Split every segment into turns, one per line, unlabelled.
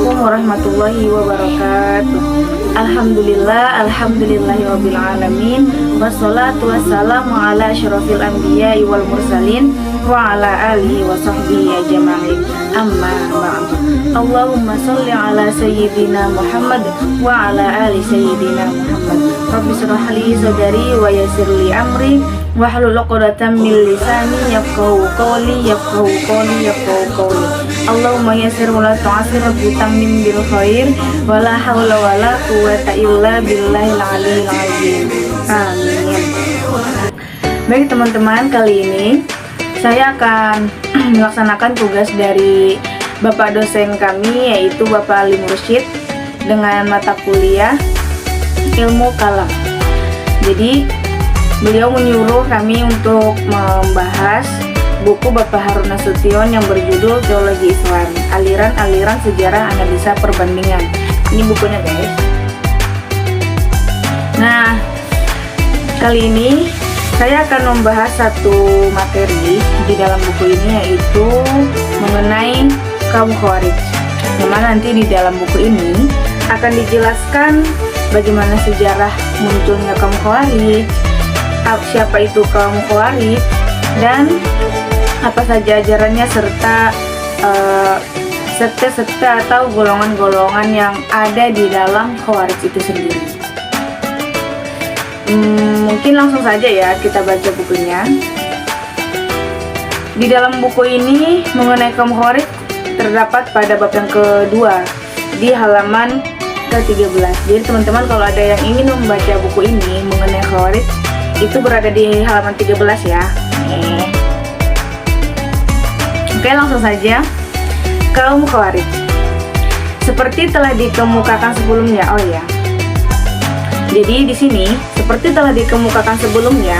Assalamualaikum warahmatullahi wabarakatuh. Alhamdulillahirabbil alamin. Wassalatu wassalamu ala asyrofil anbiya'i wal mursalin wa ala alihi wa sahbihi ajma'in. Amma ba'du. Allahumma sholli ala sayyidina Muhammad wa ala ali sayyidina Muhammad. Rabbi shrah li sadri wa yassir li amri wahlul 'uqdatam min lisani yafqahu qawli. Allahumma yassir wa la tu'assir bi tammin bil khair wa la haula wa la quwwata illa billahil aliyyil azim. Amin. Baik teman-teman, kali ini saya akan melaksanakan tugas dari Bapak dosen kami, yaitu Bapak Ali Mursyid, dengan mata kuliah Ilmu Kalam. Jadi beliau menyuruh kami untuk membahas buku Bapak Harun Nasution yang berjudul Teologi Islam, Aliran-aliran Sejarah Analisa Perbandingan. Ini bukunya, guys. Nah, kali ini saya akan membahas satu materi di dalam buku ini, yaitu mengenai kaum Khawarij. Dimana nanti di dalam buku ini akan dijelaskan bagaimana sejarah munculnya kaum Khawarij, siapa itu kaum Khawarij, dan apa saja ajarannya, serta sekte-sekte atau golongan-golongan yang ada di dalam Khawarij itu sendiri. Mungkin langsung saja ya kita baca bukunya. Di dalam buku ini mengenai kaum Khawarij terdapat pada bab yang kedua di halaman ke-13. Jadi teman-teman, kalau ada yang ingin membaca buku ini mengenai Khawarij, itu berada di halaman 13 ya. Oke, langsung saja. Kaum Khawarij. Seperti telah dikemukakan sebelumnya. Jadi di sini seperti telah dikemukakan sebelumnya,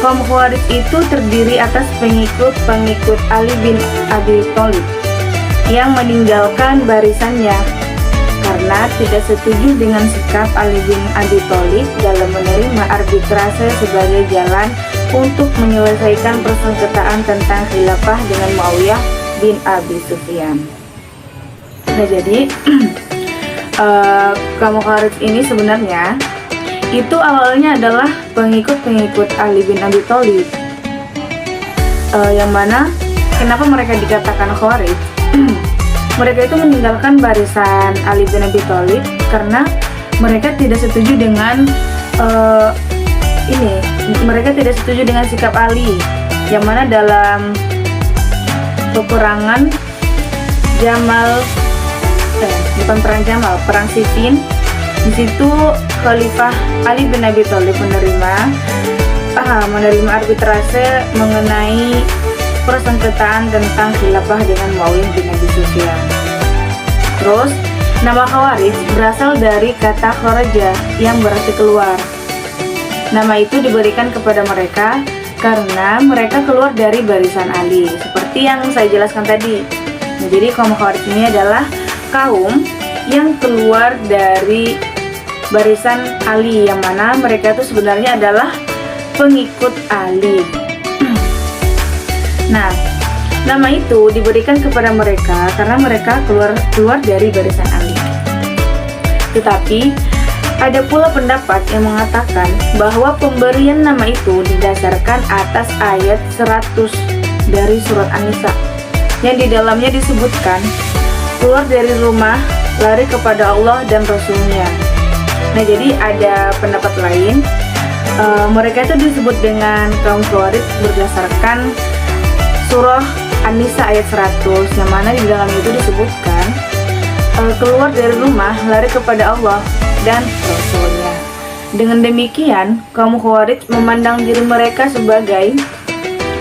kaum Khawarij itu terdiri atas pengikut Ali bin Abi Thalib yang meninggalkan barisannya karena tidak setuju dengan sikap Ali bin Abi Thalib dalam menerima arbitrase sebagai jalan untuk menyelesaikan persengketaan tentang khilafah dengan Muawiyah bin Abi Sufyan. Nah, jadi kaum Khawarij ini sebenarnya itu awalnya adalah pengikut Ali bin Abi Thalib. Yang mana kenapa mereka dikatakan Khawarij? Mereka itu meninggalkan barisan Ali bin Abi Thalib karena mereka tidak setuju dengan mereka tidak setuju dengan sikap Ali, yang mana dalam peperangan perang Siffin, di situ Khalifah Ali bin Abi Thalib menerima arbitrase mengenai persengketaan tentang khilafah dengan Muawiyah bin Abi Sufyan. Terus, nama Khawarij berasal dari kata kharaja yang berarti keluar. Nama itu diberikan kepada mereka karena mereka keluar dari barisan Ali, seperti yang saya jelaskan tadi. Nah, jadi kaum Khawarij ini adalah kaum yang keluar dari barisan Ali, yang mana mereka itu sebenarnya adalah pengikut Ali. Nah, nama itu diberikan kepada mereka karena mereka keluar dari barisan Ali. Tetapi ada pula pendapat yang mengatakan bahwa pemberian nama itu didasarkan atas ayat 100 dari surat An-Nisa, yang di dalamnya disebutkan keluar dari rumah, lari kepada Allah dan Rasulnya. Nah, jadi ada pendapat lain, mereka itu disebut dengan kaum Khawarij berdasarkan surah An-Nisa ayat 100, yang mana di dalamnya itu disebutkan keluar dari rumah, lari kepada Allah dan Rasulnya. Dengan demikian, kaum Khawarij memandang diri mereka sebagai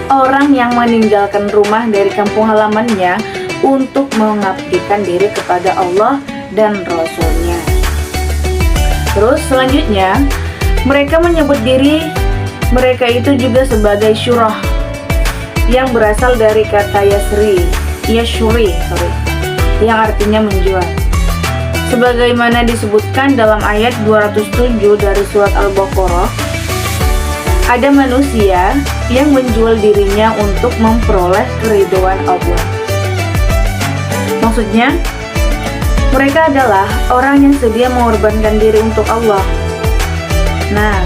orang yang meninggalkan rumah dari kampung halamannya untuk mengabdikan diri kepada Allah dan Rasulnya. Terus selanjutnya, mereka menyebut diri mereka itu juga sebagai syurah, yang berasal dari kata yashuri, yang artinya menjual. Sebagaimana disebutkan dalam ayat 207 dari surat Al-Baqarah, ada manusia yang menjual dirinya untuk memperoleh keridhaan Allah. Maksudnya, Mereka adalah orang yang sedia mengorbankan diri untuk Allah. Nah,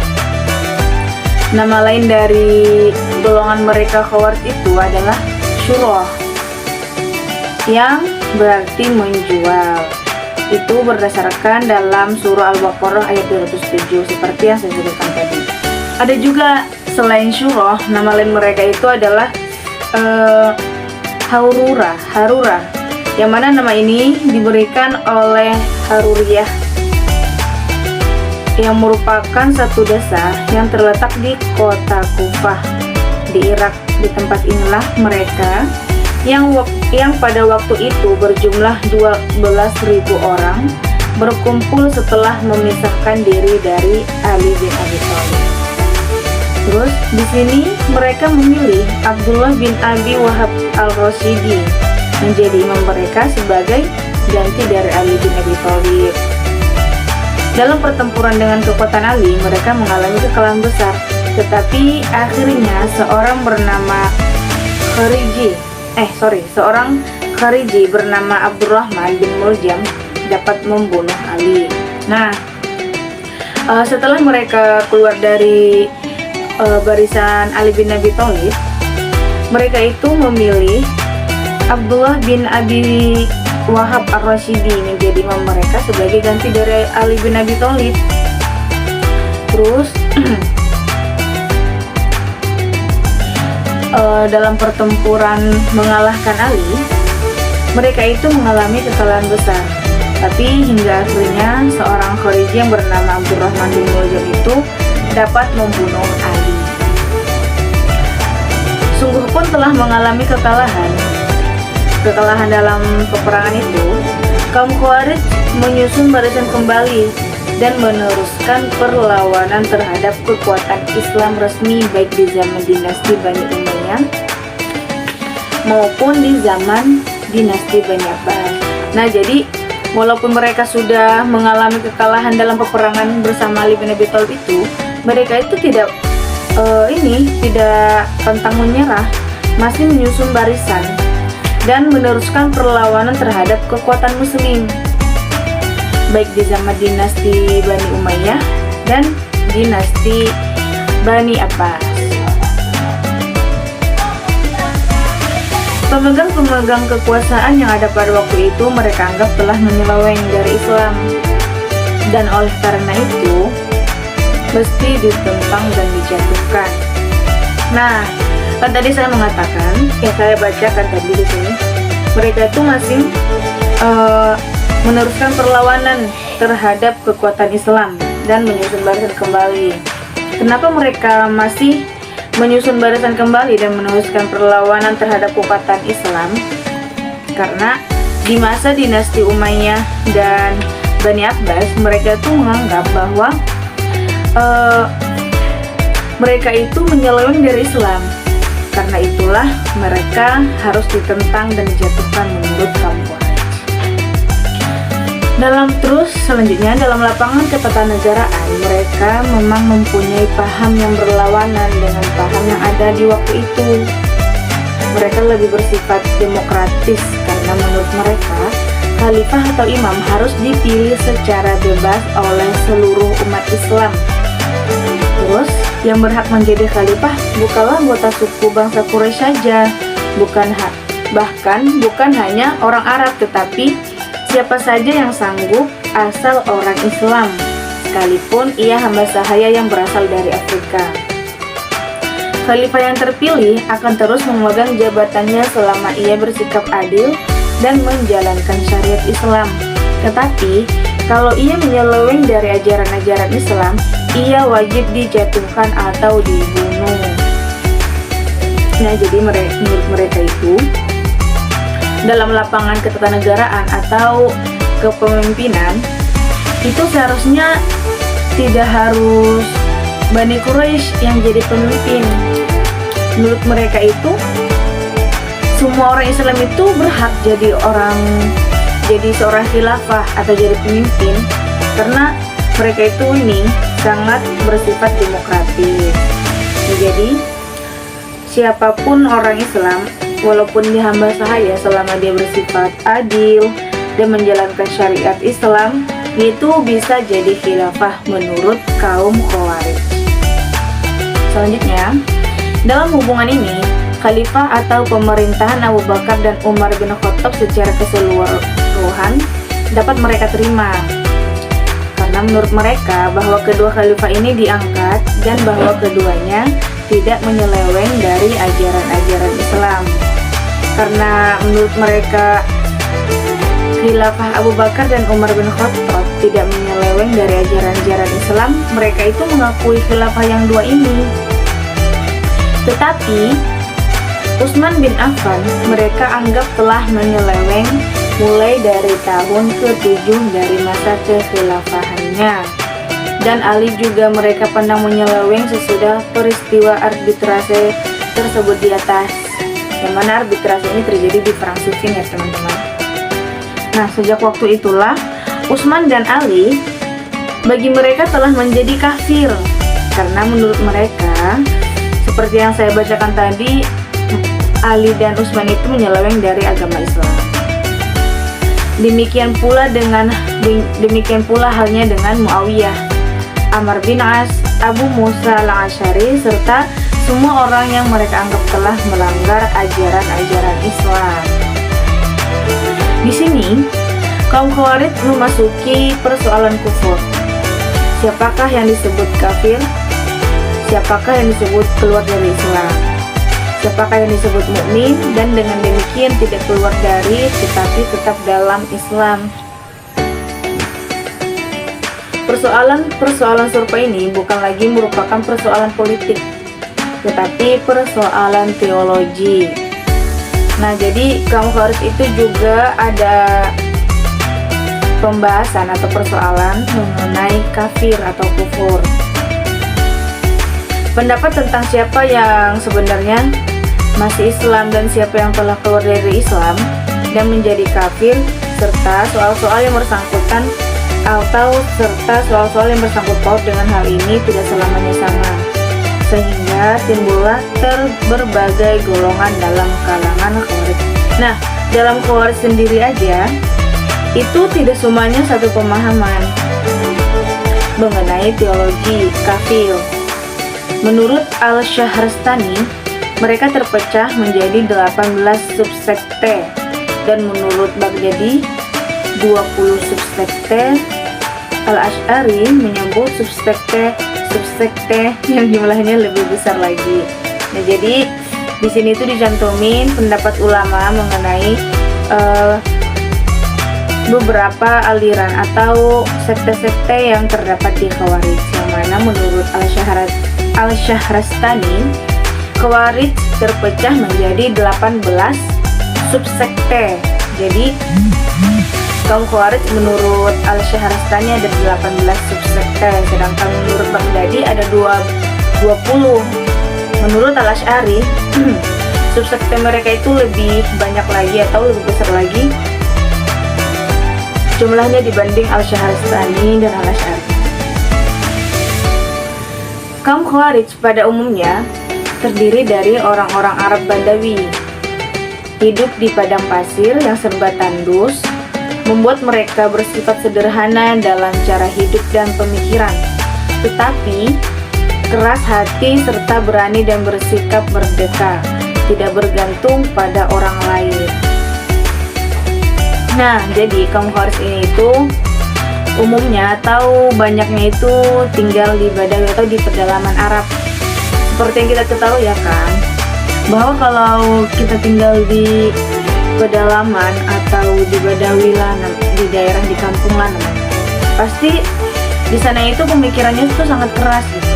nama lain dari golongan mereka Khawarij itu adalah syuroh, yang berarti menjual. Itu berdasarkan dalam surah Al-Baqarah ayat 207 seperti yang saya sebutkan tadi. Ada juga selain syuroh, nama lain mereka itu adalah Harurah, yang mana nama ini diberikan oleh Haruriyah, yang merupakan satu desa yang terletak di kota Kufah di Irak. Di tempat inilah mereka yang pada waktu itu berjumlah 12.000 orang berkumpul setelah memisahkan diri dari Ali bin Abi Thalib. Terus di sini mereka memilih Abdullah bin Abi Wahab al-Rashidi menjadi imam mereka sebagai ganti dari Ali bin Abi Thalib. Dalam pertempuran dengan kekuatan Ali, mereka mengalami kekalahan besar. Tetapi akhirnya seorang Khariji bernama Abdurrahman bin Muljam dapat membunuh Ali. Nah, setelah mereka keluar dari barisan Ali bin Abi Thalib, mereka itu memilih Abdullah bin Abi Wahab ar-Rashidi menjadi imam mereka sebagai ganti dari Ali bin Abi Thalib. Terus dalam pertempuran mengalahkan Ali, mereka itu mengalami kekalahan besar. Tapi hingga akhirnya seorang Khariji yang bernama Abdurrahman bin Muljam itu dapat membunuh Ali. Sungguh pun telah mengalami kekalahan dalam peperangan itu, kaum Khawarij menyusun barisan kembali dan meneruskan perlawanan terhadap kekuatan Islam resmi baik di zaman dinasti Bani Umayyah maupun di zaman dinasti Bani Abbas. Nah, jadi walaupun mereka sudah mengalami kekalahan dalam peperangan bersama Ali bin Abi Thalib itu, mereka itu tidak pantang menyerah, masih menyusun barisan dan meneruskan perlawanan terhadap kekuatan muslim baik di zaman dinasti Bani Umayyah dan dinasti Bani Abbas. Pemegang-pemegang kekuasaan yang ada pada waktu itu mereka anggap telah menyeleweng dari Islam, dan oleh karena itu mesti ditentang dan dijatuhkan. Nah, kan tadi saya mengatakan, saya bacakan tadi di sini, mereka itu masih meneruskan perlawanan terhadap kekuatan Islam dan menyusun barisan kembali. Kenapa mereka masih menyusun barisan kembali dan meneruskan perlawanan terhadap kekuatan Islam? Karena di masa dinasti Umayyah dan Bani Abbas, mereka itu menganggap bahwa mereka itu menyeleweng dari Islam. Karena itulah mereka harus ditentang dan dijatuhkan menurut kaum Khawarij. Selanjutnya dalam lapangan ketatanegaraan, mereka memang mempunyai paham yang berlawanan dengan paham yang ada di waktu itu. Mereka lebih bersifat demokratis karena menurut mereka khalifah atau imam harus dipilih secara bebas oleh seluruh umat Islam. Terus yang berhak menjadi khalifah bukanlah anggota suku bangsa Quraisy saja, bahkan bukan hanya orang Arab, tetapi siapa saja yang sanggup asal orang Islam, sekalipun ia hamba sahaya yang berasal dari Afrika. Khalifah yang terpilih akan terus memegang jabatannya selama ia bersikap adil dan menjalankan syariat Islam. Tetapi kalau ia menyeleweng dari ajaran-ajaran Islam, ia wajib dijatuhkan atau dibunuh. Nah, jadi menurut mereka itu dalam lapangan ketatanegaraan atau kepemimpinan itu seharusnya tidak harus Bani Quraisy yang jadi pemimpin. Menurut mereka itu semua orang Islam itu berhak jadi seorang khilafah atau jadi pemimpin, karena mereka itu sangat bersifat demokratis. Jadi siapapun orang Islam, walaupun dia hamba sahaya, selama dia bersifat adil dan menjalankan syariat Islam, itu bisa jadi khilafah menurut kaum Khawarij. Selanjutnya, dalam hubungan ini, khalifah atau pemerintahan Abu Bakar dan Umar bin Khattab secara keseluruhan dapat mereka terima, karena menurut mereka bahwa kedua khalifah ini diangkat dan bahwa keduanya tidak menyeleweng dari ajaran-ajaran Islam. Karena menurut mereka khilafah Abu Bakar dan Umar bin Khattab tidak menyeleweng dari ajaran-ajaran Islam, mereka itu mengakui khilafah yang dua ini. Tetapi Utsman bin Affan mereka anggap telah menyeleweng mulai dari tahun ke-7 dari masa kekhilafahannya. Dan Ali juga mereka pandang menyeleweng sesudah peristiwa arbitrase tersebut di atas, yang mana arbitrase ini terjadi di Perang Siffin ya teman-teman. Nah, sejak waktu itulah Utsman dan Ali bagi mereka telah menjadi kafir, karena menurut mereka seperti yang saya bacakan tadi, Ali dan Utsman itu menyeleweng dari agama Islam. Demikian pula halnya dengan Muawiyah, Amr bin As, Abu Musa al-Asy'ari serta semua orang yang mereka anggap telah melanggar ajaran-ajaran Islam. Di sini, kaum Khawarij memasuki persoalan kufur. Siapakah yang disebut kafir? Siapakah yang disebut keluar dari Islam? Siapakah yang disebut mukmin dan dengan demikian tidak keluar dari tetapi tetap dalam Islam? Persoalan serupa ini bukan lagi merupakan persoalan politik, tetapi persoalan teologi. Nah, jadi kaum Khawarij itu juga ada pembahasan atau persoalan mengenai kafir atau kufur. Pendapat tentang siapa yang sebenarnya masih Islam dan siapa yang telah keluar dari Islam dan menjadi kafir, serta soal-soal yang bersangkutan soal-soal yang bersangkut paut dengan hal ini tidak selamanya sama, sehingga timbullah berbagai golongan dalam kalangan Khawarij. Nah, dalam Khawarij sendiri aja itu tidak semuanya satu pemahaman mengenai teologi kafir. Menurut Al-Syahrastani, mereka terpecah menjadi 18 subsekte, dan menurut Baghdadi 20 subsekte. Al-Asy'ari menyebut subsekte yang jumlahnya lebih besar lagi. Nah, jadi di sini itu dicantumin pendapat ulama mengenai beberapa aliran atau sekte-sekte yang terdapat di Khawarij, yang mana menurut Al-Syahrastani, Khawarij terpecah menjadi 18 subsekte. Jadi kaum Khawarij menurut Al-Syahrastani ada 18 subsekte, sedangkan menurut Baghdadi ada 20. Menurut Al-Asy'ari, subsekte mereka itu lebih banyak lagi atau lebih besar lagi jumlahnya dibanding Al-Syahrastani dan Al-Asy'ari. Kaum Khawarij pada umumnya terdiri dari orang-orang Arab Badawi, hidup di padang pasir yang serba tandus, membuat mereka bersifat sederhana dalam cara hidup dan pemikiran, tetapi keras hati serta berani dan bersikap merdeka, tidak bergantung pada orang lain. Nah, jadi kaum Khawarij ini itu umumnya atau banyaknya itu tinggal di Badawi atau di pedalaman Arab. Seperti yang kita ketahui ya kan, bahwa kalau kita tinggal di pedalaman atau di Badawi lah, di daerah di kampung lah, pasti di sana itu pemikirannya itu sangat keras gitu,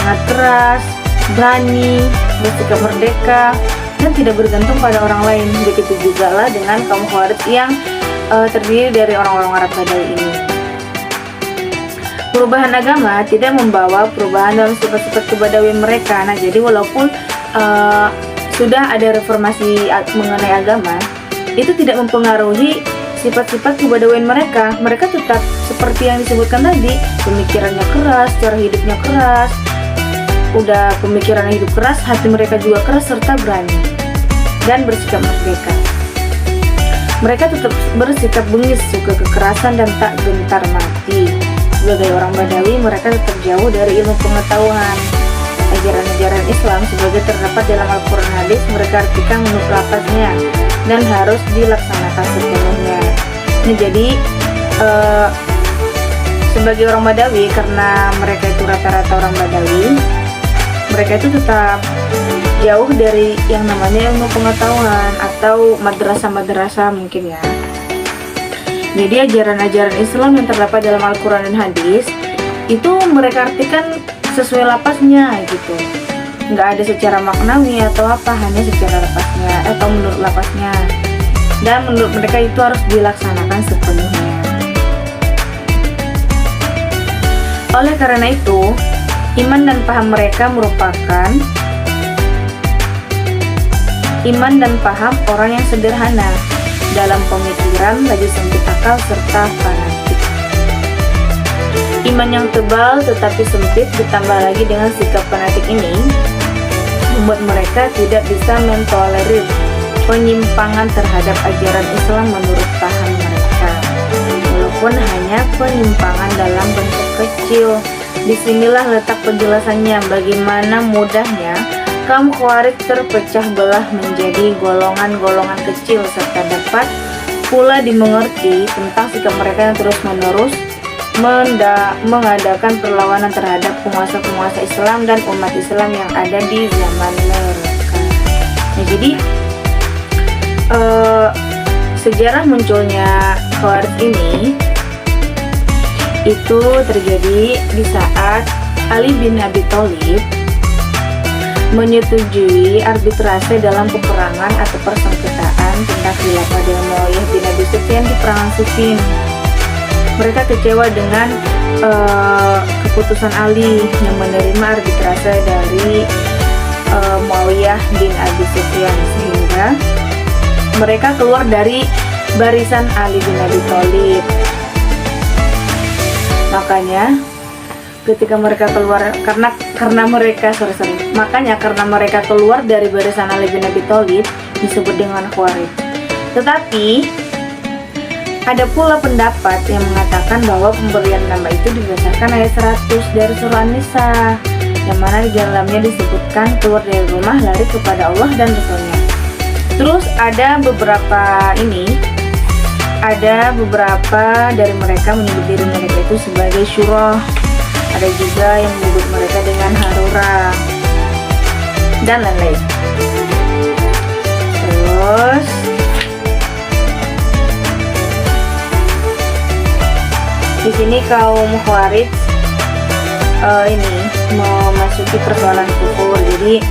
sangat keras, berani, bersikap merdeka, dan tidak bergantung pada orang lain. Begitu juga lah dengan kaum Khawarij yang terdiri dari orang-orang Arab Badawi ini. Perubahan agama tidak membawa perubahan dalam sifat-sifat kebadawian mereka. Nah, jadi walaupun sudah ada reformasi mengenai agama, itu tidak mempengaruhi sifat-sifat kebadawian mereka. Mereka tetap seperti yang disebutkan tadi, pemikirannya keras, cara hidupnya keras. Udah pemikirannya hidup keras, hati mereka juga keras serta berani dan bersikap merdeka. Mereka tetap bersikap bengis, suka kekerasan dan tak gentar mati. Sebagai orang Badawi, mereka tetap jauh dari ilmu pengetahuan. Ajaran-ajaran Islam sebagai terdapat dalam Al-Quran hadis mereka artikan menurut lafaznya dan harus dilaksanakan sepenuhnya. Nah, jadi sebagai orang Badawi, karena mereka itu rata-rata orang Badawi, mereka itu tetap jauh dari yang namanya ilmu pengetahuan atau madrasah-madrasah mungkin ya. Jadi ajaran-ajaran Islam yang terdapat dalam Al-Quran dan hadis itu mereka artikan sesuai lapasnya gitu, nggak ada secara maknawi atau apa, hanya secara lapasnya atau menurut lapasnya, dan menurut mereka itu harus dilaksanakan sepenuhnya. Oleh karena itu, iman dan paham mereka merupakan iman dan paham orang yang sederhana dalam pemikiran, lagi sempit akal serta fanatik. Iman yang tebal tetapi sempit ditambah lagi dengan sikap fanatik ini membuat mereka tidak bisa mentolerir penyimpangan terhadap ajaran Islam menurut paham mereka, walaupun hanya penyimpangan dalam bentuk kecil. Disinilah letak penjelasannya bagaimana mudahnya kaum Khawarij terpecah belah menjadi golongan-golongan kecil, serta dapat pula dimengerti tentang sikap mereka yang terus-menerus mengadakan perlawanan terhadap penguasa-penguasa Islam dan umat Islam yang ada di zaman mereka. Nah, jadi sejarah munculnya Khawarij ini itu terjadi di saat Ali bin Abi Thalib menyetujui arbitrase dalam peperangan atau persengketaan tentang khilafah dengan Muawiyah bin Abi Sufyan di perang Siffin. Mereka kecewa dengan keputusan Ali yang menerima arbitrase dari Muawiyah bin Abi Sufyan, sehingga mereka keluar dari barisan Ali bin Abi Thalib. Makanya ketika mereka keluar karena mereka keluar dari barisan Ali bin Abi Thalib disebut dengan Khawarij. Tetapi ada pula pendapat yang mengatakan bahwa pemberian nama itu didasarkan ayat 100 dari surah An-Nisa, yang mana di dalamnya disebutkan keluar dari rumah lari kepada Allah dan Rasulnya. Terus ada beberapa dari mereka menyebut diri mereka itu sebagai Syurah. Ada juga yang menyebut mereka dengan Harura dan lain-lain. Terus di sini kaum Khawarij ini memasuki persoalan kufur. Jadi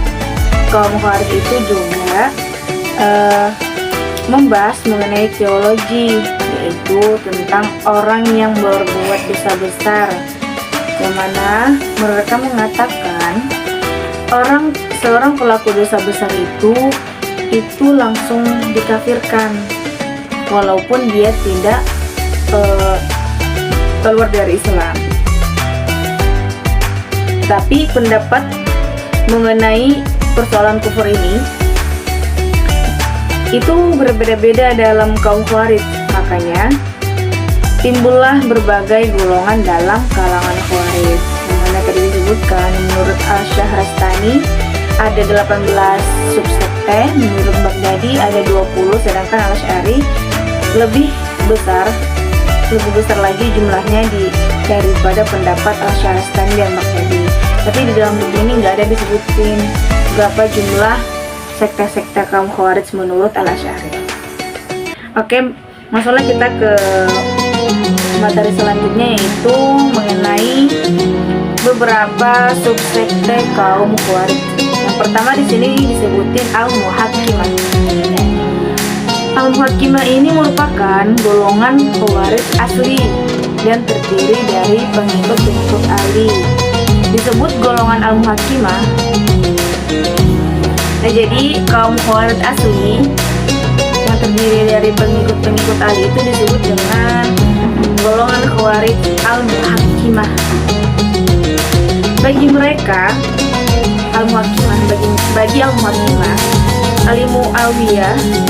kaum Khawarij itu juga membahas mengenai teologi, yaitu tentang orang yang berbuat dosa besar, yang mana mereka mengatakan seorang pelaku dosa besar itu langsung dikafirkan walaupun dia tidak keluar dari Islam. Tapi pendapat mengenai persoalan kufur ini itu berbeda-beda dalam kaum Khawarij. Makanya timbullah berbagai golongan dalam kalangan Khawarij, yang mana tadi disebutkan menurut Al-Syahrastani ada 18 subsekte, menurut Baghdadi ada 20, sedangkan Al-Asy'ari lebih besar lagi jumlahnya daripada pendapat Al-Syahrastani dan Baghdadi. Tapi di dalam buku ini nggak ada disebutin berapa jumlah sekte-sekte kaum Khawarij menurut Al-Asy'ari. Oke, masalah kita ke materi selanjutnya, yaitu mengenai beberapa subsekte kaum Khawarij. Yang pertama di sini disebutin Al-Muhakkimah. Al-Muhakkimah ini merupakan golongan Khawarij asli dan terdiri dari pengikut-pengikut Ali. Disebut golongan Al-Muhakkimah. Nah, jadi kaum Khawarij asli yang terdiri dari pengikut-pengikut Ali itu disebut dengan golongan Khawarij Al-Muhakkimah. Bagi mereka bagi Al-Muhakkimah,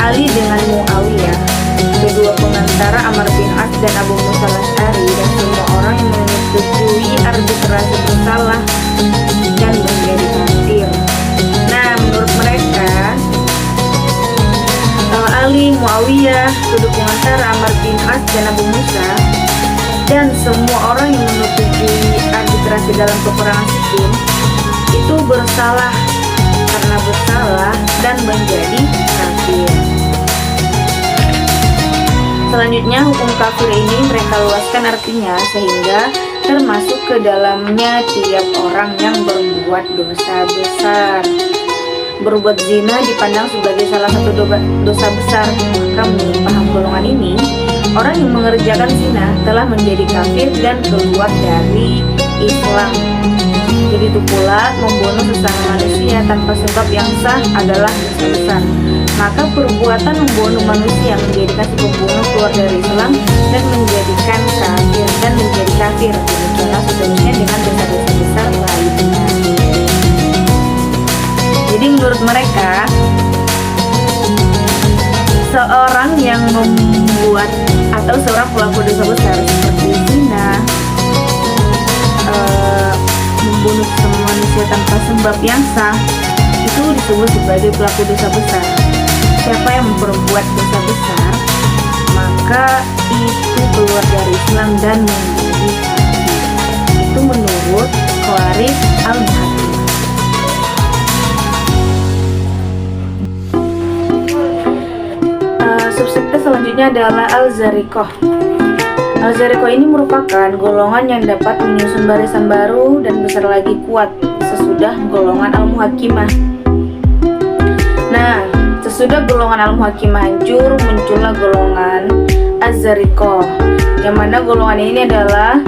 Ali dengan Muawiyah kedua pengantara Amr bin As dan Abu Musa al-Asy'ari, dan semua orang yang menyetujui arbitrase bersalah dan menjadi kafir. Nah, menurut mereka Ali, Muawiyah, kedua pengantara Amr bin As dan Abu Musa, dan semua orang yang menyetujui arbitrase dalam peperangan Siffin itu bersalah karena bersalah dan menjadi kafir. Selanjutnya, hukum kafir ini mereka luaskan artinya sehingga termasuk ke dalamnya tiap orang yang berbuat dosa besar. Berbuat zina dipandang sebagai salah satu dosa besar. Maka menurut paham golongan ini, orang yang mengerjakan zina telah menjadi kafir dan keluar dari Islam. Begitu pula membunuh sesama manusia tanpa sebab yang sah adalah dosa besar. Maka perbuatan membunuh manusia menjadikan si pembunuh keluar dari Islam dan menjadikan kafir dan menjadi kafir. Demikianlah seterusnya dengan dosa-dosa besar lainnya. Jadi menurut mereka, seorang yang membuat atau seorang pelaku dosa besar seperti zina, membunuh semua manusia tanpa sebab yang sah, itu disebut sebagai pelaku dosa besar. Siapa yang memperbuat dosa besar, maka itu keluar dari Islam dan menjadi kafir. Itu menurut Khawarij al-Muhakkimah. Subsekte selanjutnya adalah Al-Zariqah. Al-Zariqah ini merupakan golongan yang dapat menyusun barisan baru dan besar lagi kuat sesudah golongan Al-Muhakkimah. Nah, sesudah golongan Al-Muhakkimah hancur, muncullah golongan Az-Zariqah, yang mana golongan ini adalah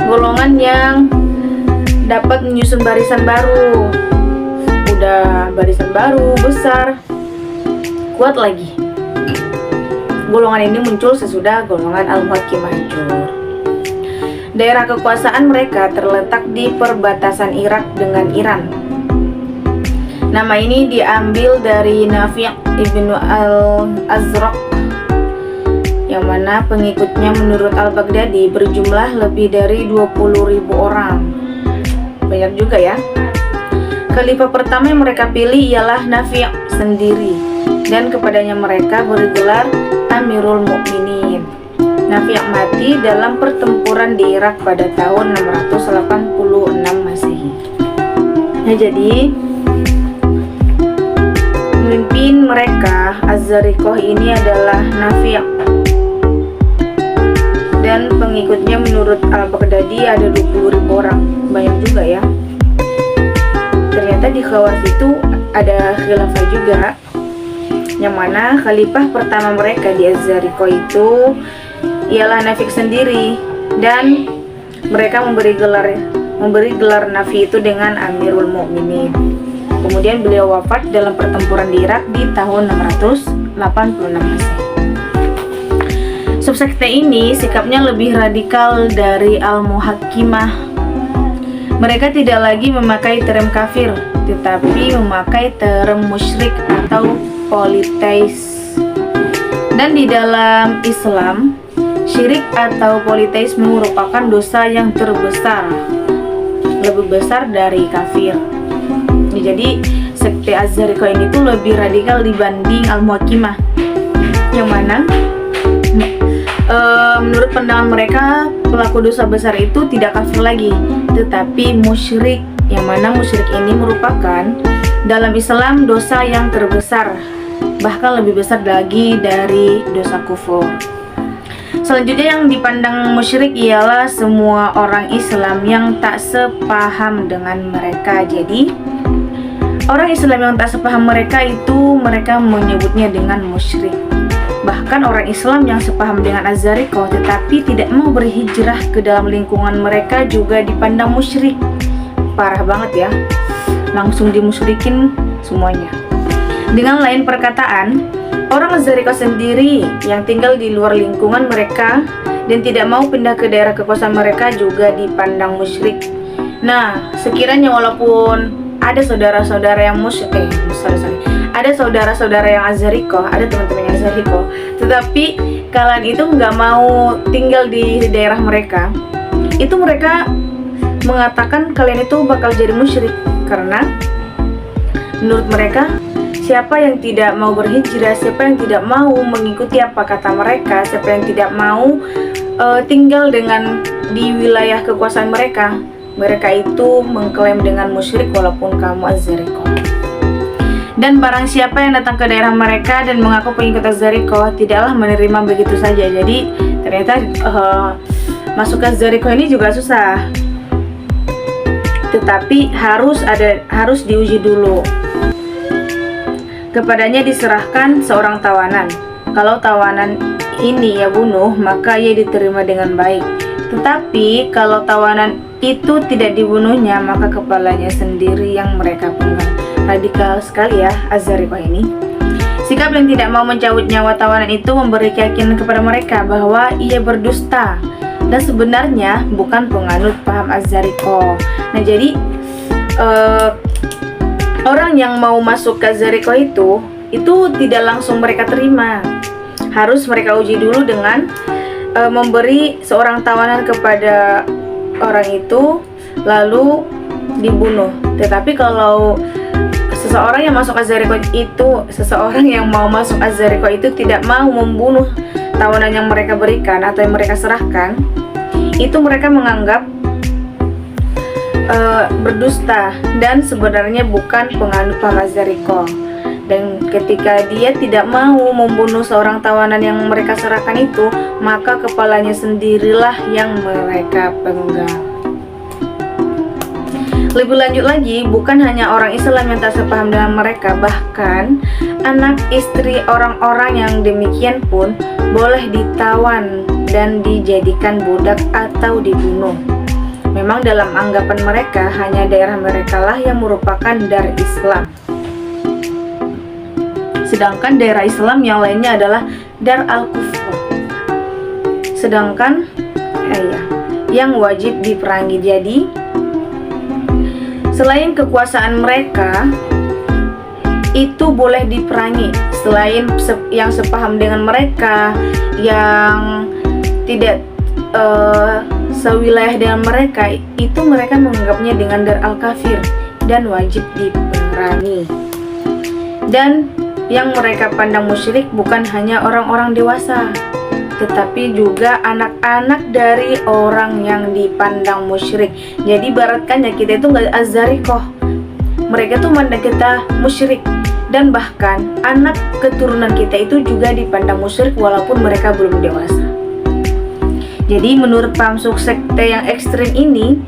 golongan yang dapat menyusun barisan baru. Udah barisan baru, besar, kuat lagi. Golongan ini muncul sesudah golongan Al-Muhakkimah hancur. Daerah kekuasaan mereka terletak di perbatasan Irak dengan Iran. Nama ini diambil dari Nafi' ibnu al-Azraq, yang mana pengikutnya menurut Al-Baghdadi berjumlah lebih dari 20.000 orang. Banyak juga ya. Khalifah pertama yang mereka pilih ialah Nafi' sendiri, dan kepadanya mereka beri gelar Amirul Mukminin. Nafi' mati dalam pertempuran di Irak pada tahun 686 Masehi. Nah, jadi pemimpin mereka Az-Zariqah ini adalah Nafi', dan pengikutnya menurut Al-Baghdadi ada 20.000 orang. Banyak juga ya. Ternyata di Khawarij itu ada khilafah juga, yang mana khalifah pertama mereka di Az-Zariqah itu ialah Nafi' sendiri, dan mereka memberi gelar Nafi' itu dengan Amirul Mukminin. Kemudian beliau wafat dalam pertempuran di Irak di tahun 686 Masehi. Subsekte ini sikapnya lebih radikal dari Al-Muhakkimah. Mereka tidak lagi memakai term kafir, tetapi memakai term musyrik atau politeis. Dan di dalam Islam, syirik atau politeisme merupakan dosa yang terbesar, lebih besar dari kafir. Jadi sekte Az-Zariqah ini tuh lebih radikal dibanding Al-Muhakkimah, yang mana menurut pandangan mereka pelaku dosa besar itu tidak kafir lagi, tetapi musyrik, yang mana musyrik ini merupakan dalam Islam dosa yang terbesar, bahkan lebih besar lagi dari dosa kufur. Selanjutnya yang dipandang musyrik ialah semua orang Islam yang tak sepaham dengan mereka. Jadi orang Islam yang tak sepaham mereka itu mereka menyebutnya dengan musyrik. Bahkan orang Islam yang sepaham dengan Az-Zariqah tetapi tidak mau berhijrah ke dalam lingkungan mereka juga dipandang musyrik. Parah banget ya, langsung dimusyrikin semuanya. Dengan lain perkataan, orang Az-Zariqah sendiri yang tinggal di luar lingkungan mereka dan tidak mau pindah ke daerah kekuasaan mereka juga dipandang musyrik. Nah, sekiranya walaupun ada saudara-saudara yang ada saudara-saudara yang Az-Zariqah, ada teman-teman yang Az-Zariqah, tetapi kalian itu nggak mau tinggal di daerah mereka, itu mereka mengatakan kalian itu bakal jadi musyrik. Karena menurut mereka, siapa yang tidak mau berhijrah, siapa yang tidak mau mengikuti apa kata mereka, siapa yang tidak mau tinggal di wilayah kekuasaan mereka, mereka itu mengklaim dengan musyrik walaupun kamu Az-Zariqah. Dan barang siapa yang datang ke daerah mereka dan mengaku pengikut Az-Zariqah, tidaklah menerima begitu saja. Jadi ternyata masuk ke Az-Zariqah ini juga susah, tetapi harus diuji dulu. Kepadanya diserahkan seorang tawanan. Kalau tawanan ini ia bunuh, maka ia diterima dengan baik. Tetapi kalau tawanan itu tidak dibunuhnya, maka kepalanya sendiri yang mereka penggal. Radikal sekali ya Az-Zariqah ini. Sikap yang tidak mau mencabut nyawa tawanan itu memberi keyakinan kepada mereka bahwa ia berdusta dan sebenarnya bukan penganut paham Az-Zariqah. Nah, jadi orang yang mau masuk ke Az-Zariqah itu tidak langsung mereka terima. Harus mereka uji dulu dengan memberi seorang tawanan kepada orang itu lalu dibunuh. Tetapi kalau seseorang yang mau masuk Az-Zariqah itu tidak mau membunuh tawanan yang mereka berikan atau yang mereka serahkan, itu mereka menganggap berdusta dan sebenarnya bukan penganut paham Az-Zariqah. Dan ketika dia tidak mau membunuh seorang tawanan yang mereka serahkan itu, maka kepalanya sendirilah yang mereka penggal. Lebih lanjut lagi, bukan hanya orang Islam yang tak sepaham dengan mereka, bahkan anak istri orang-orang yang demikian pun boleh ditawan dan dijadikan budak atau dibunuh. Memang dalam anggapan mereka, hanya daerah mereka lah yang merupakan dar Islam, sedangkan daerah Islam yang lainnya adalah dar al-kufur, sedangkan yang wajib diperangi. Jadi selain kekuasaan mereka itu boleh diperangi, selain yang sepaham dengan mereka, yang tidak sewilayah dengan mereka, itu mereka menganggapnya dengan dar al-kafir dan wajib diperangi. Dan yang mereka pandang musyrik bukan hanya orang-orang dewasa, tetapi juga anak-anak dari orang yang dipandang musyrik. Jadi ibaratkan ya, kita itu nggak Az-Zariqah, mereka tuh mandang kita musyrik, dan bahkan anak keturunan kita itu juga dipandang musyrik walaupun mereka belum dewasa. Jadi menurut paham sekte yang ekstrim ini,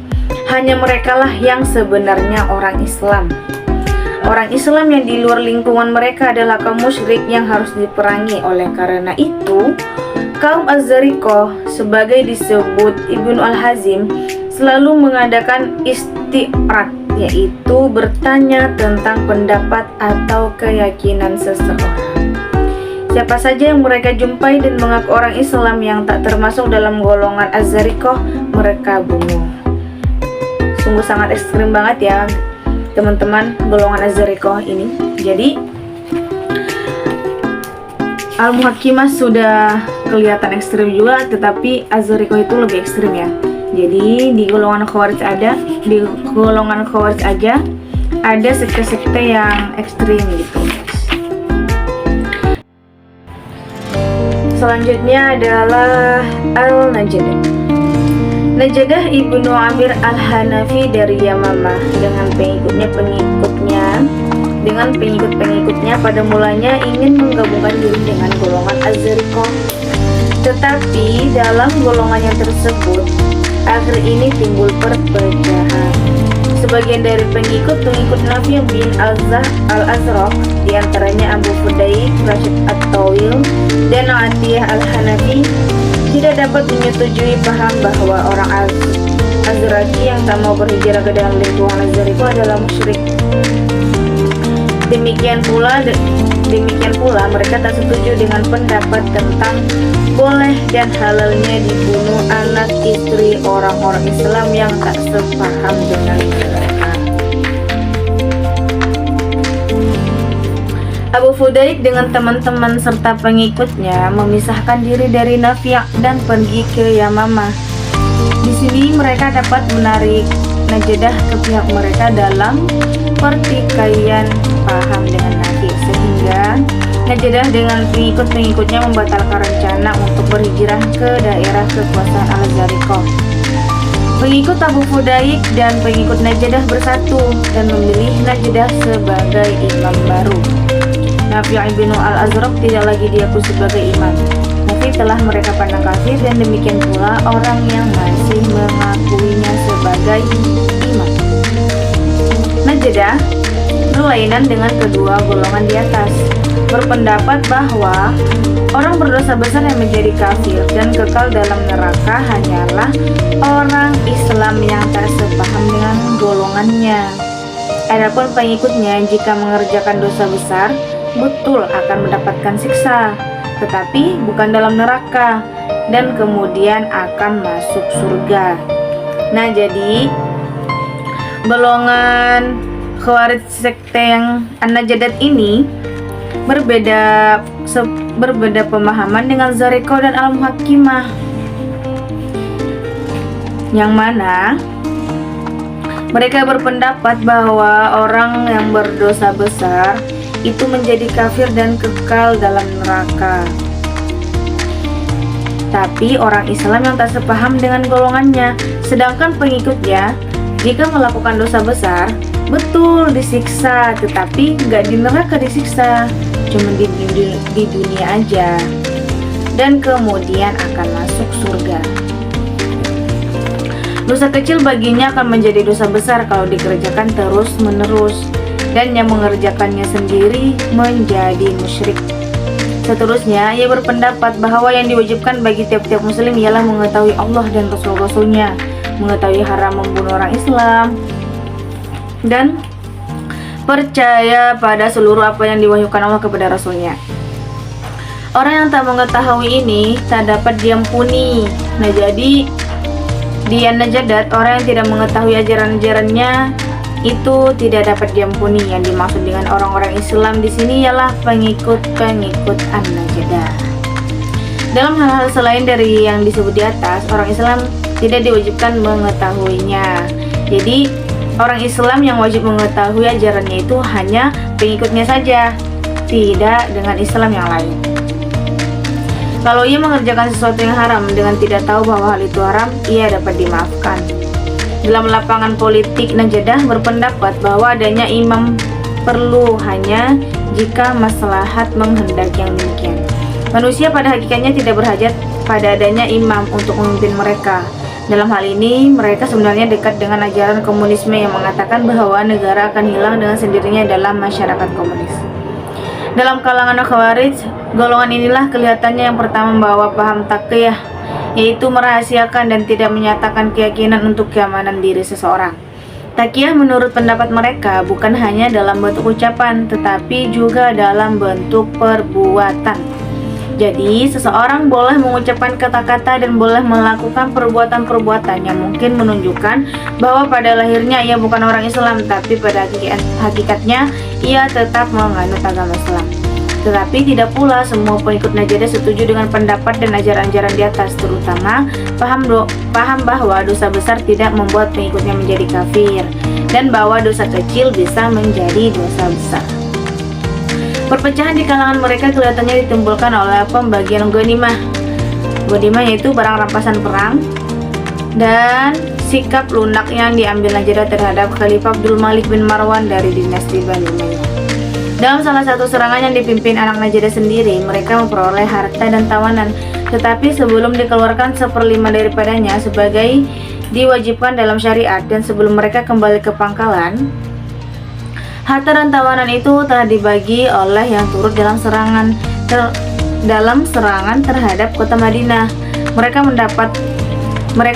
hanya merekalah yang sebenarnya orang Islam. Orang Islam yang di luar lingkungan mereka adalah kaum musyrik yang harus diperangi. Oleh karena itu, kaum Az-Zariqah, sebagai disebut Ibnu Al-Hazim, selalu mengadakan isti'rad, yaitu bertanya tentang pendapat atau keyakinan seseorang. Siapa saja yang mereka jumpai dan mengaku orang Islam yang tak termasuk dalam golongan Az-Zariqah, mereka bunuh. Sungguh sangat ekstrim banget ya teman-teman, golongan Az-Zariqah ini. Jadi Al-Muhakkimah sudah kelihatan ekstrim juga, tetapi Az-Zariqah itu lebih ekstrim ya. Jadi di golongan Khawarij aja ada sekte-sekte yang ekstrim gitu. Selanjutnya adalah Al-Najdah. Najdah Ibnu Amir Al-Hanafi dari Yamamah dengan pengikut-pengikutnya pada mulanya ingin menggabungkan diri dengan golongan Az-Zariqah. Tetapi dalam golongannya tersebut, akhir ini timbul perpecahan. Sebagian dari pengikut Nafi bin Al-Azraq, diantaranya Abu Fudaik, Rashid At-Tawil, dan Atiyah Al-Hanafi, tidak dapat menyetujui paham bahwa orang Az-Zaraji yang tak mau berhijrah ke dalam lingkungan Az-Zariqah adalah musyrik. Demikian pula mereka tak setuju dengan pendapat tentang boleh dan halalnya dibunuh anak istri orang-orang Islam yang tak sepaham dengan mereka. Abu Fudaik dengan teman-teman serta pengikutnya memisahkan diri dari Nafi' dan pergi ke Yamamah. Di sini mereka dapat menarik Najdah ke pihak mereka dalam pertikaian paham dengan Nafi', sehingga Najdah dengan pengikut-pengikutnya membatalkan rencana untuk berhijrah ke daerah kekuasaan Al-Zariqah. Pengikut Abu Fudaik dan pengikut Najdah bersatu dan memilih Najdah sebagai imam baru. Nafi' bin al-Azraq tidak lagi diakui sebagai imam. Nafi' telah mereka pandang kafir, dan demikian pula orang yang masih mengakuinya sebagai imam. Najdah berlainan dengan kedua golongan di atas, berpendapat bahwa orang berdosa besar yang menjadi kafir dan kekal dalam neraka hanyalah orang Islam yang tak sepaham dengan golongannya. Adapun pengikutnya, jika mengerjakan dosa besar, betul akan mendapatkan siksa, tetapi bukan dalam neraka, dan kemudian akan masuk surga. Nah, jadi golongan Khawarij sekte yang An-Najdat ini berbeda pemahaman dengan Zariqah dan Al-Muhakkimah, yang mana mereka berpendapat bahwa orang yang berdosa besar itu menjadi kafir dan kekal dalam neraka. Tapi orang Islam yang tak sepaham dengan golongannya, sedangkan pengikutnya jika melakukan dosa besar betul disiksa, tetapi nggak di neraka disiksa, cuma di dunia aja, dan kemudian akan masuk surga. Dosa kecil baginya akan menjadi dosa besar kalau dikerjakan terus menerus, dan yang mengerjakannya sendiri menjadi musyrik. Seterusnya, ia berpendapat bahwa yang diwajibkan bagi tiap-tiap muslim ialah mengetahui Allah dan Rasul-Rasulnya, mengetahui haram membunuh orang Islam, dan percaya pada seluruh apa yang diwahyukan Allah kepada Rasulnya. Orang yang tak mengetahui ini tak dapat diampuni. Nah, jadi di An-Najdat, orang yang tidak mengetahui ajaran-ajarannya itu tidak dapat diampuni. Yang dimaksud dengan orang-orang Islam di sini ialah pengikut-pengikut An-Najdah. Dalam hal-hal selain dari yang disebut di atas, orang Islam tidak diwajibkan mengetahuinya. Jadi orang Islam yang wajib mengetahui ajarannya itu hanya pengikutnya saja, tidak dengan Islam yang lain. Kalau ia mengerjakan sesuatu yang haram dengan tidak tahu bahwa hal itu haram, ia dapat dimaafkan. Dalam lapangan politik, Najdah berpendapat bahwa adanya imam perlu hanya jika maslahat menghendaki yang demikian. Manusia pada hakikatnya tidak berhajat pada adanya imam untuk memimpin mereka. Dalam hal ini, mereka sebenarnya dekat dengan ajaran komunisme yang mengatakan bahwa negara akan hilang dengan sendirinya dalam masyarakat komunis. Dalam kalangan Khawarij, golongan inilah kelihatannya yang pertama membawa paham taqiyah, yaitu merahasiakan dan tidak menyatakan keyakinan untuk keamanan diri seseorang. Taqiyah menurut pendapat mereka bukan hanya dalam bentuk ucapan, tetapi juga dalam bentuk perbuatan. Jadi, seseorang boleh mengucapkan kata-kata dan boleh melakukan perbuatan-perbuatan yang mungkin menunjukkan bahwa pada lahirnya ia bukan orang Islam, tapi pada hakikatnya ia tetap menganut agama Islam. Tetapi tidak pula semua pengikut Najdah setuju dengan pendapat dan ajaran-ajaran di atas, terutama paham bahwa dosa besar tidak membuat pengikutnya menjadi kafir, dan bahwa dosa kecil bisa menjadi dosa besar. Perpecahan di kalangan mereka kelihatannya ditimbulkan oleh pembagian ghanimah. Ghanimah yaitu barang rampasan perang, dan sikap lunak yang diambil Najdah terhadap Khalifah Abdul Malik bin Marwan dari dinasti Bani Umayyah. Dalam salah satu serangan yang dipimpin anak Najdah sendiri, mereka memperoleh harta dan tawanan, tetapi sebelum dikeluarkan 1/5 daripadanya sebagai diwajibkan dalam syariat, dan sebelum mereka kembali ke pangkalan, harta dan tawanan itu telah dibagi oleh yang turut dalam serangan terhadap kota Madinah. Mereka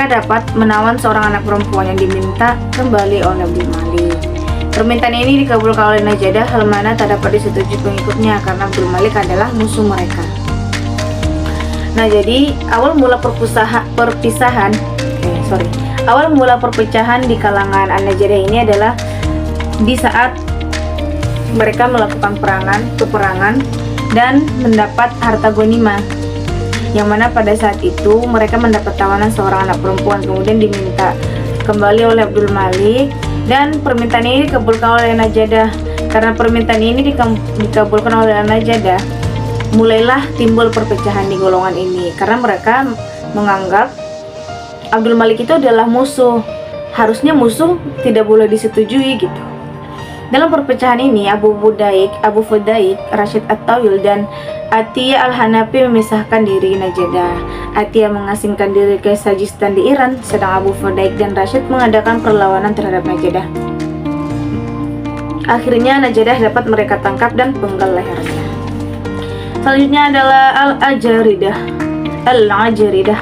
dapat menawan seorang anak perempuan yang diminta kembali oleh Abdul Malik. Permintaan ini dikabulkan oleh Najdah, hal mana tak dapat disetujui pengikutnya karena Abdul Malik adalah musuh mereka. Nah, jadi awal mula perpecahan di kalangan An-Najdah ini adalah di saat mereka melakukan peperangan dan mendapat harta ghanimah, yang mana pada saat itu mereka mendapat tawanan seorang anak perempuan, kemudian diminta kembali oleh Abdul Malik, dan permintaan ini dikabulkan oleh Najadah. Karena permintaan ini dikabulkan oleh Najadah, mulailah timbul perpecahan di golongan ini, karena mereka menganggap Abdul Malik itu adalah musuh. Harusnya musuh tidak boleh disetujui gitu. Dalam perpecahan ini, Abu Fudaik, Rashid At-Tawil, dan Atiyah Al-Hanafi memisahkan diri Najadah. Atiyah mengasingkan diri ke Sajistan di Iran, sedang Abu Fudaik dan Rashid mengadakan perlawanan terhadap Najadah. Akhirnya Najadah dapat mereka tangkap dan penggal lehernya. Selanjutnya adalah Al-Ajaridah,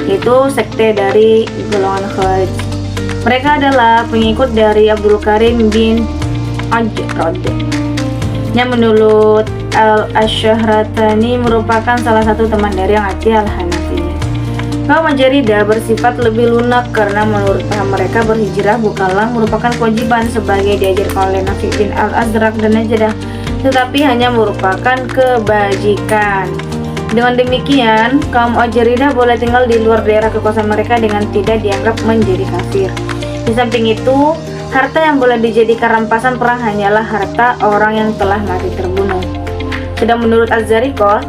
yaitu sekte dari golongan Khawarij. Mereka adalah pengikut dari Abdul Karim bin Ajrad, yang menurut Al-Ashahratani merupakan salah satu teman dari Atiyah Al-Hanafi. Kaum Ajaridah bersifat lebih lunak karena menurut paham mereka berhijrah bukanlah merupakan kewajiban sebagai diajarkan oleh Nafi bin Al-Azraq dan Najadah, tetapi hanya merupakan kebajikan. Dengan demikian, kaum Ajaridah boleh tinggal di luar daerah kekuasaan mereka dengan tidak dianggap menjadi kafir. Di samping itu, harta yang boleh dijadikan rampasan perang hanyalah harta orang yang telah mati terbunuh. Sedang menurut Az-Zariqah,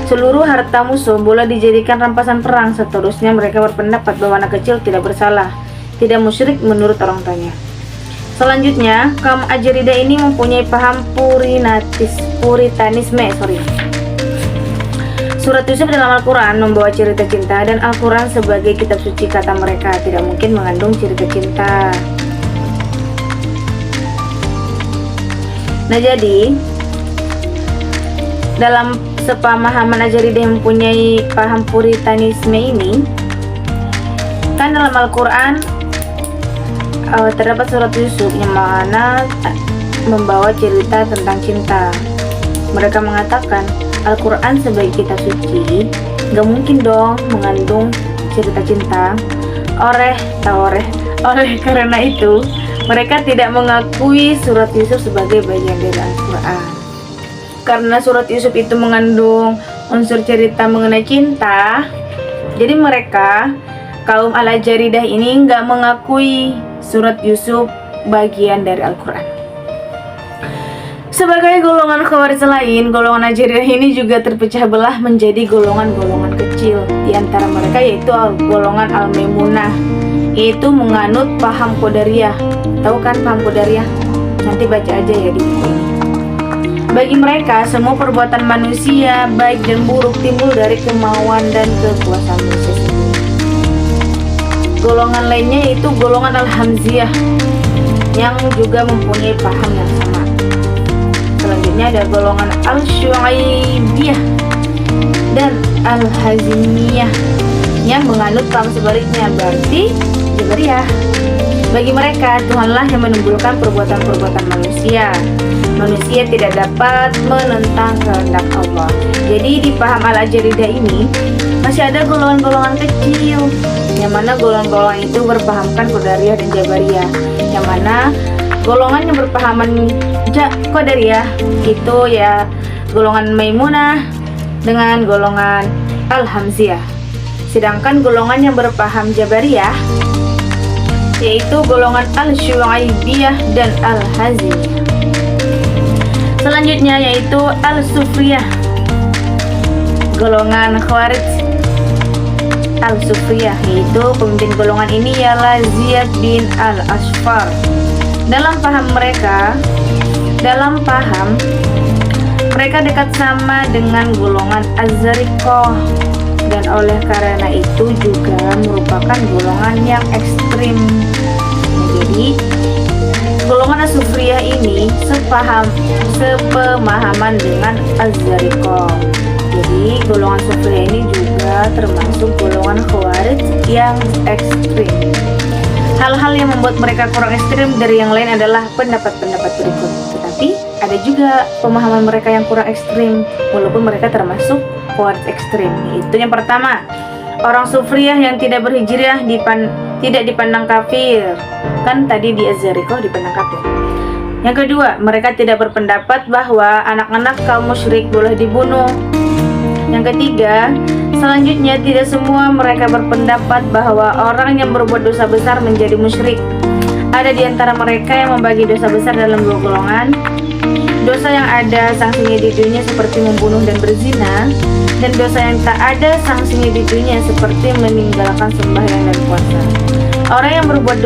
seluruh harta musuh boleh dijadikan rampasan perang. Seterusnya mereka berpendapat bahwa anak kecil tidak bersalah, tidak musyrik menurut orang tuanya. Selanjutnya, kaum Ajaridah ini mempunyai paham Puritanisme. Surat Yusuf dalam Al-Quran membawa cerita cinta, dan Al-Quran sebagai kitab suci kata mereka tidak mungkin mengandung cerita cinta. Nah, jadi dalam sepemahaman Ajaridah yang mempunyai paham Puritanisme ini, kan dalam Al-Quran terdapat surat Yusuf yang mana membawa cerita tentang cinta. Mereka mengatakan Al-Quran sebagai kitab suci gak mungkin dong mengandung cerita cinta. Oleh karena itu, mereka tidak mengakui surat Yusuf sebagai bagian dari Al-Quran. Karena surat Yusuf itu mengandung unsur cerita mengenai cinta, jadi mereka, kaum Al-Ajaridah ini gak mengakui surat Yusuf bagian dari Al-Quran. Sebagai golongan Khawarij lain, golongan Ajaridah ini juga terpecah belah menjadi golongan-golongan kecil. Di antara mereka yaitu golongan Al-Maimunah, yaitu menganut paham Qadariyah. Tahu kan paham Qadariyah? Nanti baca aja ya di buku ini. Bagi mereka, semua perbuatan manusia, baik dan buruk, timbul dari kemauan dan kekuasaan manusia sendiri. Golongan lainnya yaitu golongan Al-Hamziyah, yang juga mempunyai paham yang sama. Selanjutnya ada golongan Al-Syu'aibiyah dan Al-Hazimiyah yang menganut paham sebaliknya, berarti Jabariyah. Bagi mereka, Tuhanlah yang menimbulkan perbuatan-perbuatan manusia. Manusia tidak dapat menentang kehendak Allah. Jadi di paham Al-Ajaridah ini masih ada golongan-golongan kecil, yang mana golongan-golongan itu berpahamkan Qadariyah dan Jabariyah. Yang mana golongan yang berpahaman Qadariyah itu ya golongan Maimunah dengan golongan Al-Hamziyah. Sedangkan golongan yang berpaham Jabariyah yaitu golongan Al-Syu'aibiyah dan Al-Hazimiyah. Selanjutnya yaitu Al-Sufriyah, golongan Khawarij Al-Sufriyah, yaitu pemimpin golongan ini ialah Ziyad bin Al-Asfar. Dalam paham mereka dekat sama dengan golongan Az-Zariqah, dan oleh karena itu juga merupakan golongan yang ekstrim. Jadi golongan As-Sufriyah ini sepemahaman dengan Az-Zariqah. Jadi golongan Sufriyah ini juga termasuk golongan Khawarij yang ekstrim. Hal-hal yang membuat mereka kurang ekstrim dari yang lain adalah pendapat-pendapat berikut. Tetapi ada juga pemahaman mereka yang kurang ekstrim, walaupun mereka termasuk Khawarij ekstrim. Itu yang pertama, orang Sufriyah yang tidak berhijrah tidak dipandang kafir. Kan tadi di Az-Zariqah dipandang kafir. Yang kedua, mereka tidak berpendapat bahwa anak-anak kaum musyrik boleh dibunuh. Yang ketiga, selanjutnya tidak semua mereka berpendapat bahwa orang yang berbuat dosa besar menjadi musyrik. Ada di antara mereka yang membagi dosa besar dalam dua golongan. Dosa yang ada sanksinya di dunia seperti membunuh dan berzina, dan dosa yang tak ada sanksinya di dunia seperti meninggalkan sembahyang dan puasa. Orang yang berbuat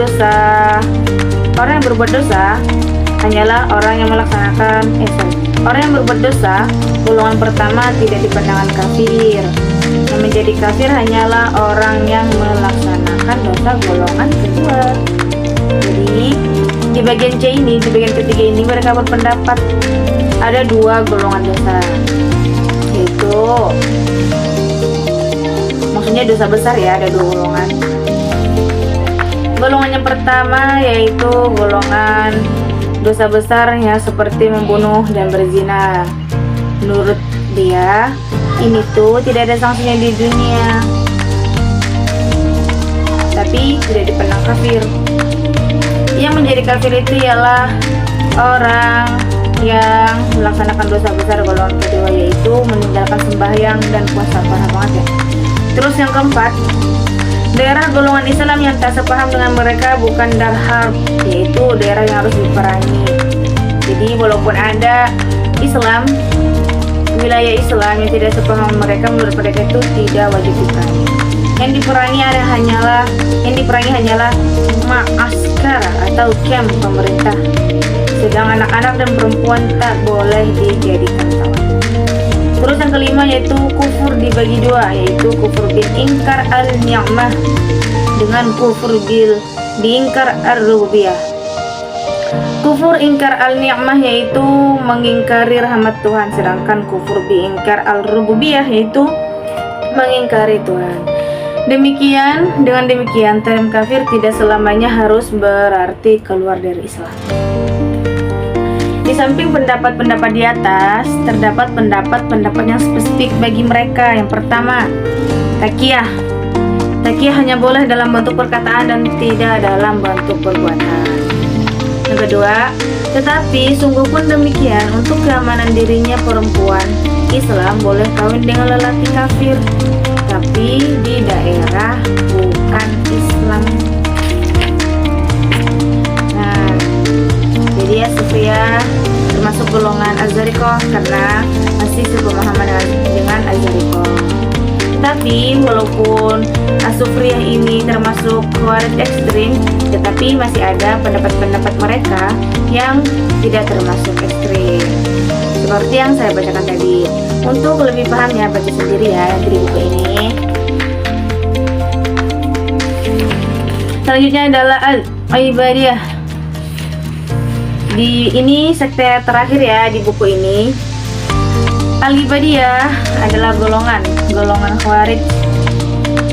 dosa hanyalah orang yang melaksanakan orang yang berbuat dosa golongan pertama tidak dipandangkan kafir. Yang menjadi kafir hanyalah orang yang melaksanakan dosa golongan kedua. Jadi di bagian C ini, di bagian ketiga ini mereka berpendapat ada dua golongan dosa, yaitu maksudnya dosa besar ya, ada dua golongan. Golongan yang pertama yaitu golongan dosa besar ya, seperti membunuh dan berzina. Menurut dia ini tuh tidak ada sanksinya di dunia, tapi tidak dipandang kafir. Yang menjadi kafir itu ialah orang yang melaksanakan dosa besar golongan kedua, yaitu meninggalkan sembahyang dan puasa. Paham banget ya. Terus yang keempat, daerah golongan Islam yang tak sepaham dengan mereka bukan dar harb, yaitu daerah yang harus diperangi. Jadi walaupun ada Islam, wilayah Islam yang tidak sepaham mereka, menurut mereka itu tidak wajib diperangi. Yang diperangi hanyalah ma'askar atau camp pemerintah. Sedang anak-anak dan perempuan tak boleh dijadikan tawanan. Terus yang kelima yaitu kufur dibagi dua, yaitu kufur bil ingkar al-ni'mah dengan kufur bil diingkar ar-rububiyah. Kufur ingkar al-ni'mah yaitu mengingkari rahmat Tuhan, sedangkan kufur bi ingkar al-rububiyah yaitu mengingkari Tuhan. Dengan demikian term kafir tidak selamanya harus berarti keluar dari Islam. Di samping pendapat-pendapat di atas, terdapat pendapat-pendapat yang spesifik bagi mereka. Yang pertama, takiyah. Takiyah hanya boleh dalam bentuk perkataan dan tidak dalam bentuk perbuatan. Yang kedua, tetapi sungguh pun demikian, untuk keamanan dirinya perempuan Islam boleh kawin dengan lelaki kafir, tapi di daerah bukan Islam. Nah, jadi ya Sufia termasuk golongan Azariko karena masih sepemahaman dengan Azariko. Tapi walaupun Asufriyah ini termasuk Khawarij ekstrim, tetapi masih ada pendapat-pendapat mereka yang tidak termasuk ekstrim, seperti yang saya bacakan tadi. Untuk lebih pahamnya baca sendiri ya di buku ini. Selanjutnya adalah Al-Ibadiyah. Ini sekte terakhir ya di buku ini. Al-Ibadiyah adalah golongan Khawarij.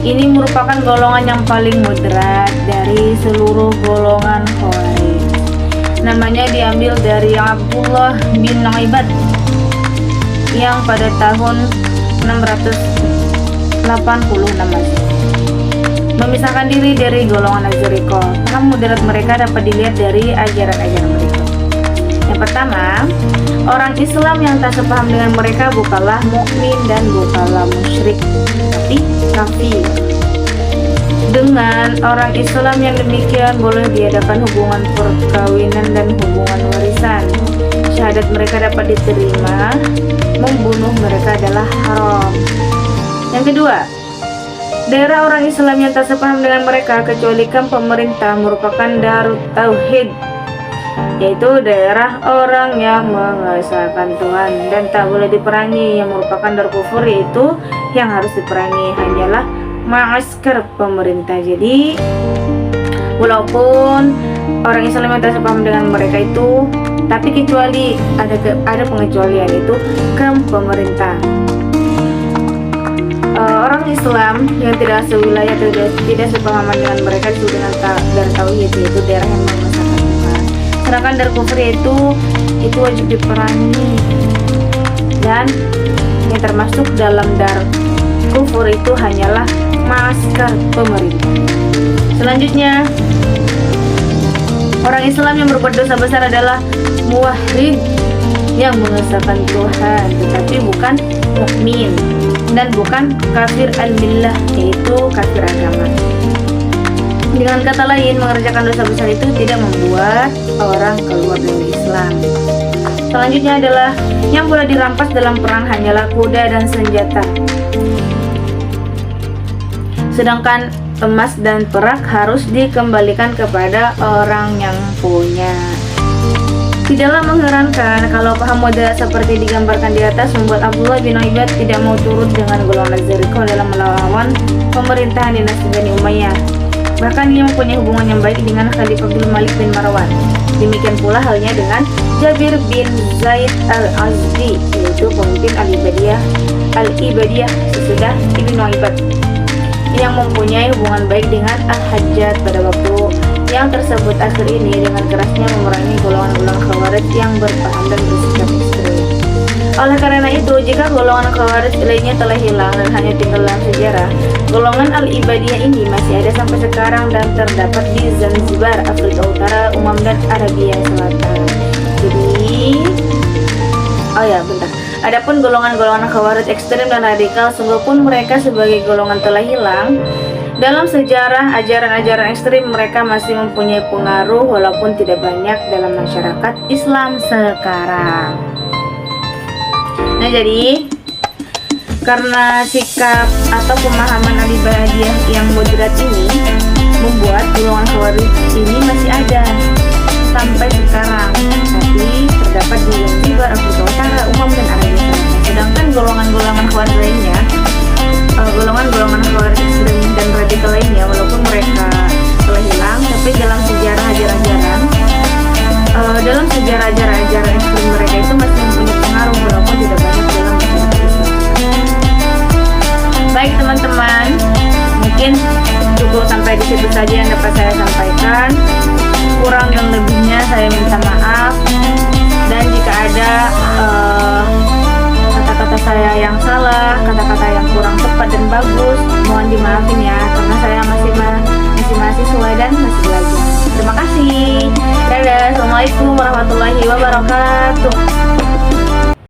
Ini merupakan golongan yang paling moderat dari seluruh golongan Khawarij. Namanya diambil dari Abdullah bin Ibad yang pada tahun 686 memisahkan diri dari golongan Azariko. Paham moderat mereka dapat dilihat dari ajaran-ajaran mereka. Yang pertama, orang Islam yang tak sepaham dengan mereka bukanlah mukmin dan bukanlah musyrik, tapi kafir. Dengan orang Islam yang demikian boleh diadakan hubungan perkawinan dan hubungan warisan. Syahadat mereka dapat diterima, membunuh mereka adalah haram. Yang kedua, daerah orang Islam yang tak sepaham dengan mereka kecuali kamp pemerintah merupakan Darut Tauhid, yaitu daerah orang yang mengesahkan Tuhan dan tak boleh diperangi. Yang merupakan Dar Kufur, yaitu yang harus diperangi hanyalah ma'askar pemerintah. Jadi walaupun orang Islam yang tak sepaham dengan mereka itu, tapi kecuali ada pengecualian, yaitu kamp pemerintah. Orang Islam yang tidak sewilayah atau tidak sepahaman dengan mereka itu dengan Dar Tauhid, yaitu daerah yang mengesahkan Tuhan. Sedangkan Dar Kufur itu wajib diperangi, dan yang termasuk dalam Dar Kufur itu hanyalah maskar pemerintah. Selanjutnya, orang Islam yang berbuat dosa besar adalah muwahhid yang mengesahkan Tuhan, tetapi bukan mukmin, dan bukan kafir al-millah, yaitu kafir agama. Dengan kata lain, mengerjakan dosa besar itu tidak membuat orang keluar dari Islam. Selanjutnya adalah yang boleh dirampas dalam perang hanyalah kuda dan senjata, sedangkan emas dan perak harus dikembalikan kepada orang yang punya. Tidaklah mengherankan kalau paham model seperti digambarkan di atas membuat Abdullah bin Ubaid tidak mau turut dengan golongan Zariqah dalam melawan pemerintahan dinasti Bani Umayyah. Bahkan dia mempunyai hubungan yang baik dengan Khalifah Abdul Malik bin Marwan. Demikian pula halnya dengan Jabir bin Zaid al-Azdi, yaitu pemimpin Al-Ibadiyah sesudah Ibnu Ubaid, yang mempunyai hubungan baik dengan Al-Hajjaj pada waktu yang tersebut. Akhir ini dengan kerasnya memerangi golongan-golongan Khawarij yang berpaham dan bersikap ekstrem. Oleh karena itu, jika golongan Khawarij lainnya telah hilang dan hanya tinggal dalam sejarah, golongan Al-Ibadiyah ini masih ada sampai sekarang dan terdapat di Zanzibar, Afrika Utara, Umam, dan Arabia Selatan. Jadi, adapun golongan-golongan Khawarij ekstrem dan radikal, sungguh pun mereka sebagai golongan telah hilang. Dalam sejarah, ajaran-ajaran ekstrem mereka masih mempunyai pengaruh walaupun tidak banyak dalam masyarakat Islam sekarang. Nah, jadi karena sikap atau pemahaman Al-Ibadiyah yang moderat ini membuat golongan Khawarij ini masih ada sampai sekarang, tapi terdapat di Zanzibar, Afrika Utara, Umam, dan Arabia Selatan. Sedangkan golongan-golongan Khawarij lainnya, golongan-golongan Khawarij ekstrem dan radikal lainnya, walaupun mereka telah hilang, tapi dalam sejarah ajaran-ajaran ekstrem mereka itu masih mempunyai pengaruh walaupun tidak banyak dalam masyarakat Islam. Baik teman-teman, mungkin cukup sampai di situ saja yang dapat saya sampaikan. Kurang dan lebihnya saya minta maaf, dan jika ada kata-kata saya yang salah, kata-kata yang kurang tepat dan bagus, mohon dimaafin ya, karena saya masih mahasiswa dan masih belajar. Terima kasih. Dadah. Assalamualaikum warahmatullahi wabarakatuh.